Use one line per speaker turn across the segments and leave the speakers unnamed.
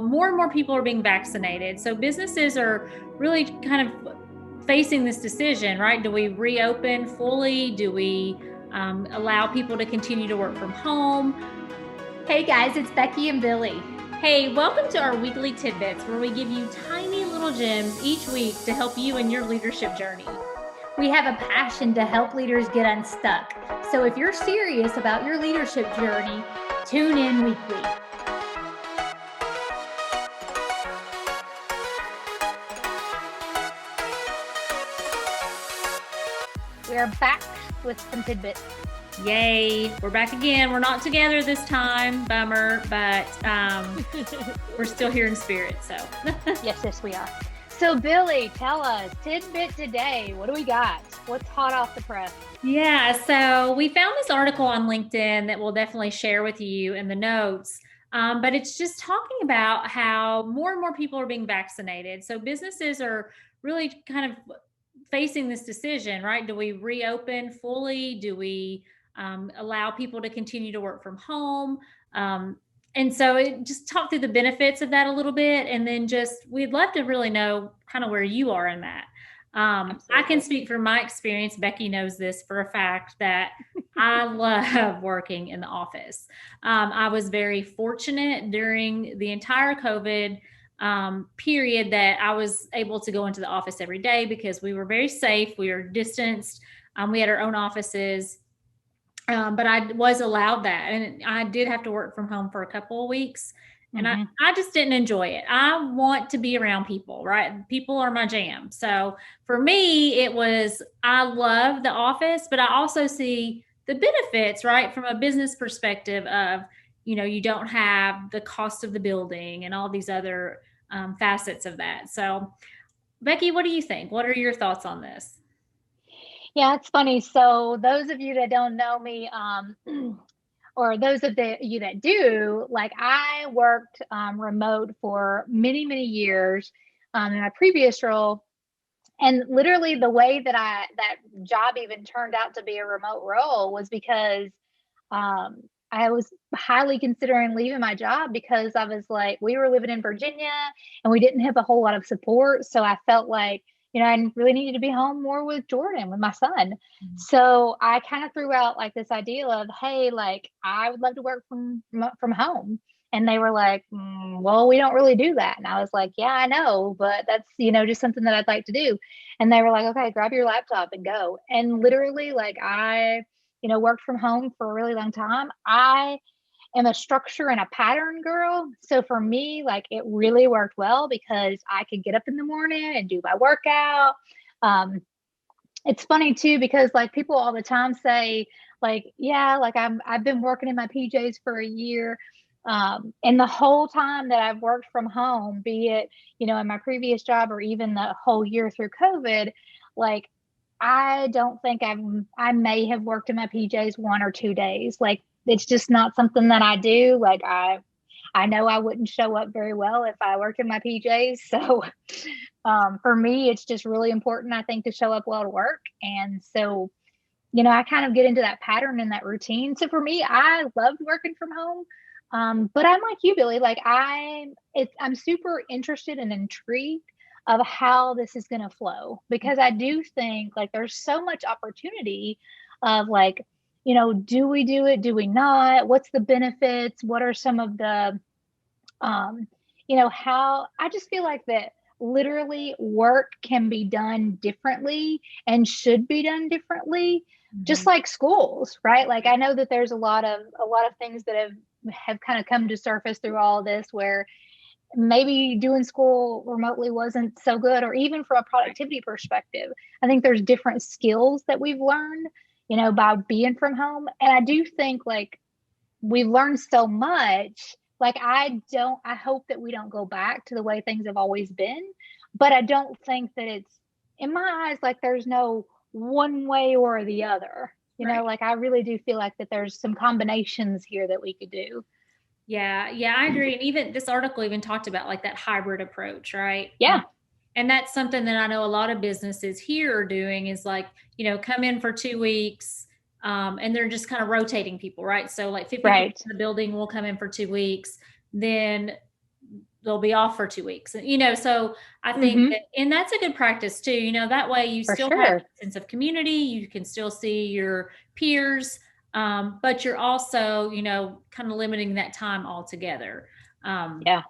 more and more people are being vaccinated. So businesses are really kind of facing this decision, right? Do we reopen fully? Do we allow people to continue to work from home?
Hey guys, it's Becky and Billy.
Hey, welcome to our weekly Tidbits, where we give you tiny little gems each week to help you in your leadership journey.
We have a passion to help leaders get unstuck. So if you're serious about your leadership journey, tune in weekly. We are back with some tidbits.
Yay, we're back again. We're not together this time, bummer, but we're still here in spirit, so.
Yes, we are. So Billy, tell us, tidbit today, what do we got? What's hot off the press?
Yeah, so we found this article on LinkedIn that we'll definitely share with you in the notes. But it's just talking about how more and more people are being vaccinated. So businesses are really kind of facing this decision, right? Do we reopen fully? Do we allow people to continue to work from home? And so it just talk through the benefits of that a little bit. And then we'd love to really know kind of where you are in that. I can speak from my experience. Becky knows this for a fact that I love working in the office. I was very fortunate during the entire COVID period that I was able to go into the office every day because we were very safe. We were distanced. We had our own offices. But I was allowed that. And I did have to work from home for a couple of weeks. And I just didn't enjoy it. I want to be around people, right? People are my jam. So for me, I love the office, but I also see the benefits, right? From a business perspective of, you don't have the cost of the building and all these other facets of that. So Becky, what do you think? What are your thoughts on this?
Yeah, it's funny. So those of you that don't know me, or those of you that do, like I worked remote for many, many years in my previous role. And literally the way that that job even turned out to be a remote role was because I was highly considering leaving my job because I was like, we were living in Virginia and we didn't have a whole lot of support. So I felt like, I really needed to be home more with Jordan, with my son. Mm-hmm. So I kind of threw out like this idea of, hey, like I would love to work from home. And they were like, well, we don't really do that. And I was like, yeah, I know, but that's, just something that I'd like to do. And they were like, okay, grab your laptop and go. And literally like I, worked from home for a really long time. I am a structure and a pattern girl. So for me, like it really worked well because I could get up in the morning and do my workout. It's funny too, because like people all the time say like, yeah, like I've been working in my PJs for a year. And the whole time that I've worked from home, be it, in my previous job or even the whole year through COVID, like I don't think I may have worked in my PJs 1 or 2 days. Like it's just not something that I do. Like I know I wouldn't show up very well if I worked in my PJs. So for me, it's just really important, I think, to show up well to work. And so, I kind of get into that pattern and that routine. So for me, I loved working from home. But I'm like you, Billy, like I'm super interested and intrigued of how this is going to flow, because I do think like there's so much opportunity of like, do we do it? Do we not? What's the benefits? What are some of the, how I just feel like that literally work can be done differently and should be done differently, just like schools, right? Like I know that there's a lot of things that have kind of come to surface through all of this where maybe doing school remotely wasn't so good, or even from a productivity perspective. I think there's different skills that we've learned, by being from home. And I do think like we've learned so much. Like I hope that we don't go back to the way things have always been, but I don't think that it's, in my eyes, like there's no one way or the other,
Right.
Like I really do feel like that there's some combinations here that we could do.
Yeah, I agree. And even this article even talked about like that hybrid approach, right?
Yeah.
And that's something that I know a lot of businesses here are doing is like, come in for 2 weeks, and they're just kind of rotating people, right? So like 50% of the building will come in for 2 weeks. Then they'll be off for 2 weeks. And, so I think
Mm-hmm.
that, and that's a good practice too. That way you
For
still have
sure.
a sense of community, you can still see your peers, but you're also, kind of limiting that time altogether. Um,
Yeah,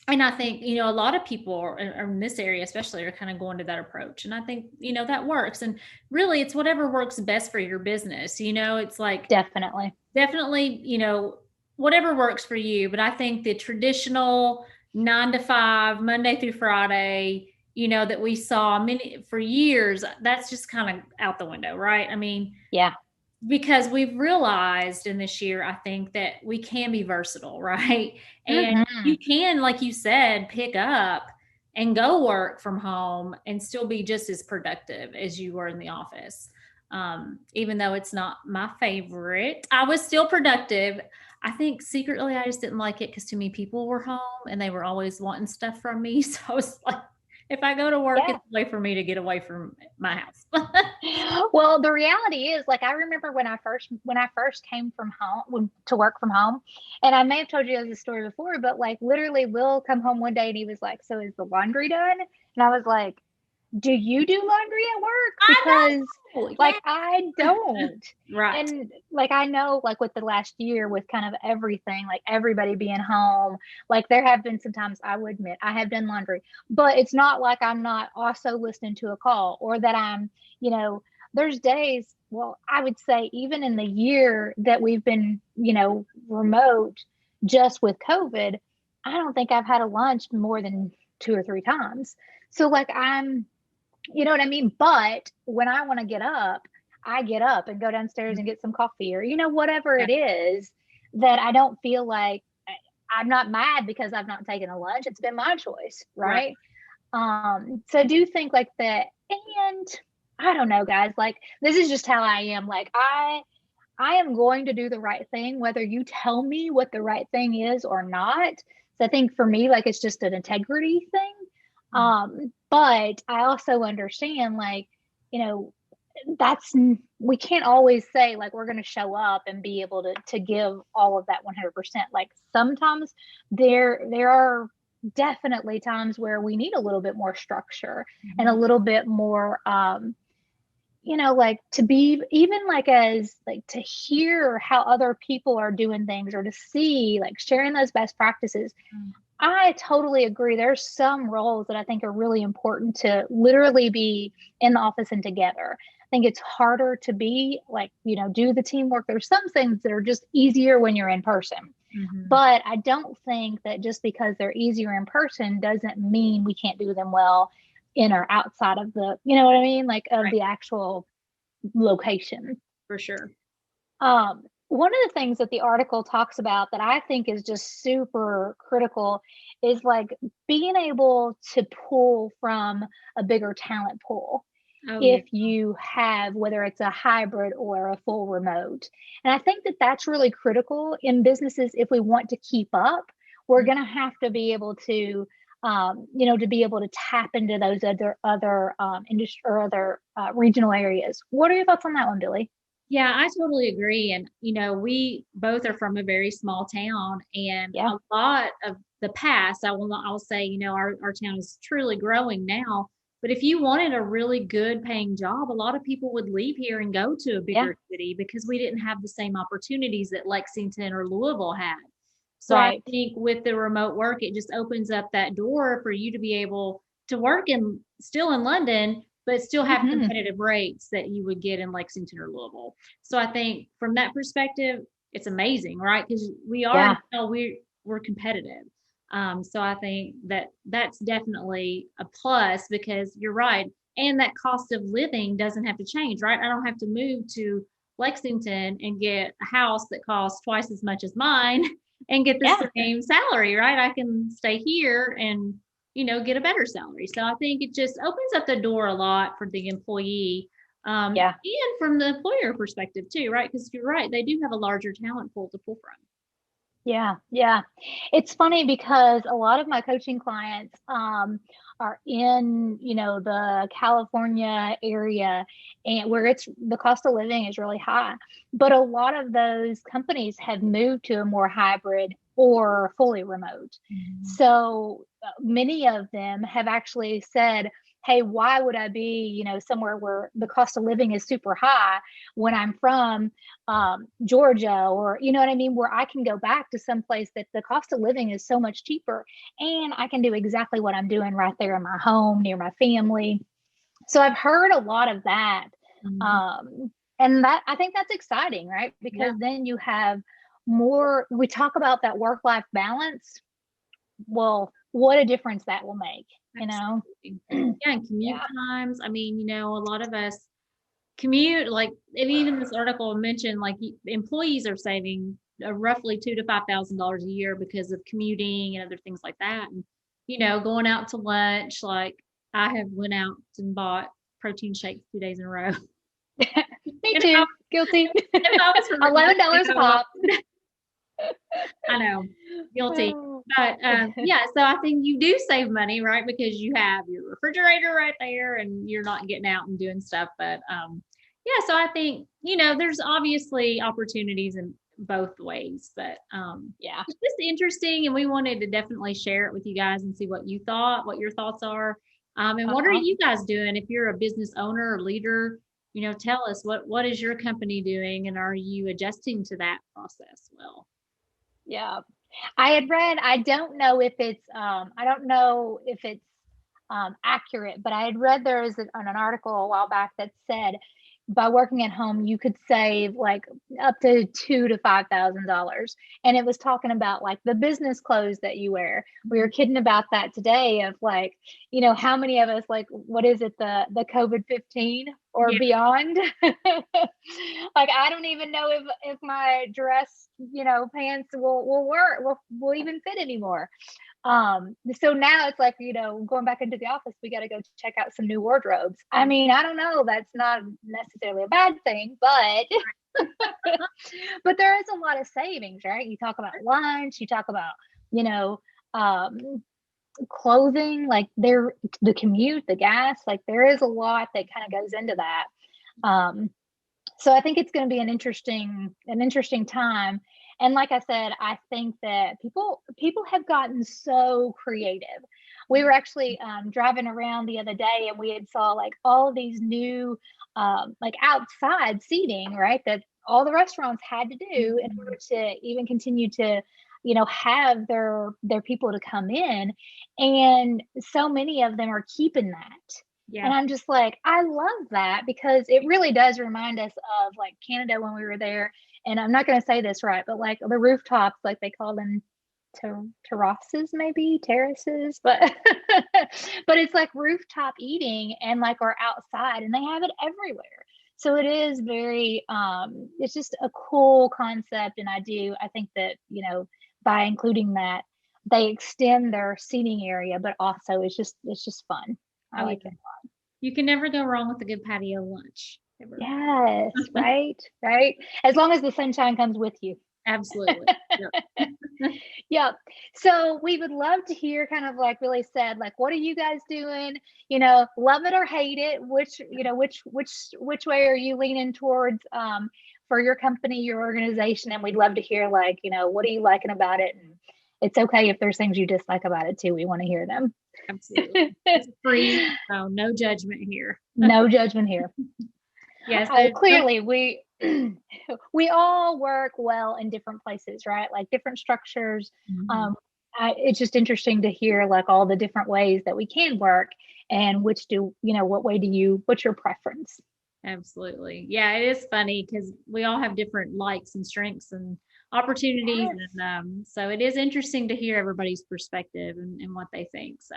and I think, a lot of people are in this area, especially, are kind of going to that approach. And I think, that works. And really, it's whatever works best for your business. It's like,
definitely.
definitely, whatever works for you. But I think the traditional 9 to 5, Monday through Friday, that we saw many for years, that's just kind of out the window, right? I mean,
Yeah.
because we've realized in this year, I think that we can be versatile, right? And
Mm-hmm.
you can, like you said, pick up and go work from home and still be just as productive as you were in the office. Even though it's not my favorite, I was still productive. I think secretly I just didn't like it because too many people were home and they were always wanting stuff from me. So I was like, if I go to work,
Yeah.
it's a way for me to get away from my house.
Well, the reality is, like, I remember when I first came from home to work from home, and I may have told you this story before, but like literally, Will come home one day and he was like, "So is the laundry done?" And I was like, "Do you do laundry at work?
I
Because
know.
like
Yeah.
I don't."
Right.
And like I know, like with the last year, with kind of everything, like everybody being home, like there have been some times I would admit I have done laundry, but it's not like I'm not also listening to a call or that I'm, you know, there's days, well, I would say even in the year that we've been, remote just with COVID, I don't think I've had a lunch more than 2 or 3 times. So like you know what I mean? But when I want to get up, I get up and go downstairs and get some coffee or, whatever
Yeah.
it is that I don't feel like I'm not mad because I've not taken a lunch. It's been my choice,
Right.
right? So I do think like that. And I don't know, guys, like this is just how I am. Like I am going to do the right thing, whether you tell me what the right thing is or not. So I think for me, like it's just an integrity thing. But I also understand, like, you know, that's we can't always say like we're going to show up and be able to give all of that 100%. Like sometimes there are definitely times where we need a little bit more structure and a
Mhm.
little bit more like to be even like as like to hear how other people are doing things or to see like sharing those best practices. I totally agree. There's some roles that I think are really important to literally be in the office and together. I think it's harder to be like, do the teamwork. There's some things that are just easier when you're in person.
Mhm.
But I don't think that just because they're easier in person doesn't mean we can't do them well in or outside of the, you know what I mean? Like of
Right.
the actual location.
For sure.
One of the things that the article talks about that I think is just super critical is like being able to pull from a bigger talent pool
Oh, yeah.
if you have whether it's a hybrid or a full remote. And I think that that's really critical in businesses if we want to keep up. We're
Mm.
going to have to be able to to be able to tap into those other industry or other regional areas. What are your thoughts on that one, Billy?
Yeah, I totally agree. And, we both are from a very small town, and
Yeah.
a lot of the past, I'll say, our town is truly growing now. But if you wanted a really good paying job, a lot of people would leave here and go to a
Yeah.
bigger city because we didn't have the same opportunities that Lexington or Louisville had. So I
Right.
think with the remote work, it just opens up that door for you to be able to work in still in London, but still have
Hmm.
competitive rates that you would get in Lexington or Louisville. So I think from that perspective, it's amazing, right? Because we are
Yeah.
now we're competitive. So I think that that's definitely a plus because you're right, and that cost of living doesn't have to change, right? I don't have to move to Lexington and get a house that costs twice as much as mine and get the
Yeah.
same salary, right? I can stay here and get a better salary. So I think it just opens up the door a lot for the employee,
Yeah.
and from the employer perspective too, right? Because you're right, they do have a larger talent pool to pull from.
Yeah. Yeah. It's funny because a lot of my coaching clients are in, the California area and where it's the cost of living is really high. But a lot of those companies have moved to a more hybrid or fully remote.
Mhm.
So many of them have actually said, hey, why would I be, somewhere where the cost of living is super high when I'm from Georgia, or, you know what I mean, where I can go back to some place that the cost of living is so much cheaper and I can do exactly what I'm doing right there in my home near my family. So I've heard a lot of that.
Mhm.
Um, and that, I think that's exciting, right?
Yeah,
Because then you have more, we talk about that work-life balance. Well, what a difference that will make, you know?
absolutely. Yeah, and commute
Yeah.
times. I mean, a lot of us commute, like, and even this article mentioned, like, employees are saving roughly $2,000 to $5,000 a year because of commuting and other things like that. And, going out to lunch, like, I have went out and bought protein shakes 2 days in a row.
Me
And
too. Guilty.
if I was from
$11 a
Mexico,
pop.
I know, guilty.
Oh.
But yeah, so I think you do save money, right? Because you have your refrigerator right there and you're not getting out and doing stuff. But yeah, so I think, there's obviously opportunities in both ways, but
Yeah.
it's just interesting. And we wanted to definitely share it with you guys and see what you thought, what your thoughts are. And what are
Uh-huh.
you guys doing? If you're a business owner or leader, tell us what is your company doing and are you adjusting to that process well?
Yeah. I had read, I don't know if it's accurate, but I had read there is an article a while back that said by working at home you could save like up to $2,000 to $5,000, and it was talking about like the business clothes that you wear. We were kidding about that today of like, how many of us, like, what is it, the COVID-15 or
Yeah.
beyond? Like I don't even know if my dress, pants will work, will even fit anymore. So now it's like, going back into the office, we got to go check out some new wardrobes. I mean, I don't know, that's not necessarily a bad thing, but but there is a lot of savings, right? You talk about lunch, you talk about, you know, um clothing, like the commute, the gas, like there is a lot that kind of goes into that. Um so I think it's going to be an interesting time. And like I said, I think that people have gotten so creative. We were actually driving around the other day, and we had saw like all of these new like outside seating, right? That all the restaurants had to do in order
Mhm.
to even continue to, have their people to come in, and so many of them are keeping that. And
Yeah.
I'm just like, I love that because it really does remind us of like Canada when we were there. And I'm not going to say this right, but like the rooftops, like they call them terraces, maybe terraces, but but it's like rooftop eating and like or outside, and they have it everywhere. So it is very, it's just a cool concept, and I think that by including that, they extend their seating area, but also it's just fun. I
Oh, yeah.
like it.
You can never go wrong with a good patio lunch. Ever.
Yes, right, right. As long as the sunshine comes with you.
Absolutely. Yep.
Yep. So we would love to hear, kind of like Billy said, like, what are you guys doing? Love it or hate it. Which way are you leaning towards for your company, your organization? And we'd love to hear, like, what are you liking about it? And it's okay if there's things you dislike about it too. We want to hear them.
Absolutely. It's free, so no judgment here.
No judgment here.
Yeah,
Oh,
so
clearly we we all work well in different places, right? Like different structures.
mhm.
Um, it's just interesting to hear like all the different ways that we can work, and what way what's your preference?
Absolutely. Yeah, it is funny because we all have different likes and strengths and opportunities.
Yes,
And so it is interesting to hear everybody's perspective and what they think. So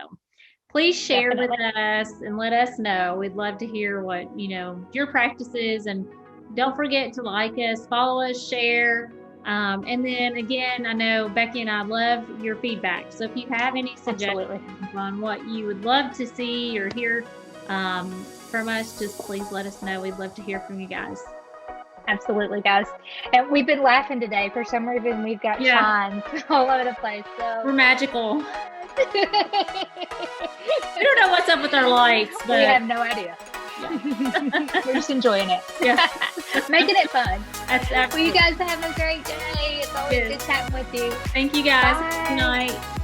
please share with
definitely.
us and let us know. We'd love to hear what, your practices, and don't forget to like us, follow us, share. And then again, I know Becky and I love your feedback. So if you have any suggestions
Absolutely.
on what you would love to see or hear from us, just please let us know. We'd love to hear from you guys.
Absolutely, guys. And we've been laughing today. For some reason, we've got
Yeah,
shines all over the place. So
we're magical. We don't know what's up with our lights,
we
but
have no idea.
Yeah.
We're just enjoying it.
Yeah.
Making it fun.
That's
Well, you
absolutely.
guys have a great day. It's always good chatting with you.
Thank you guys. Good
Bye.
night.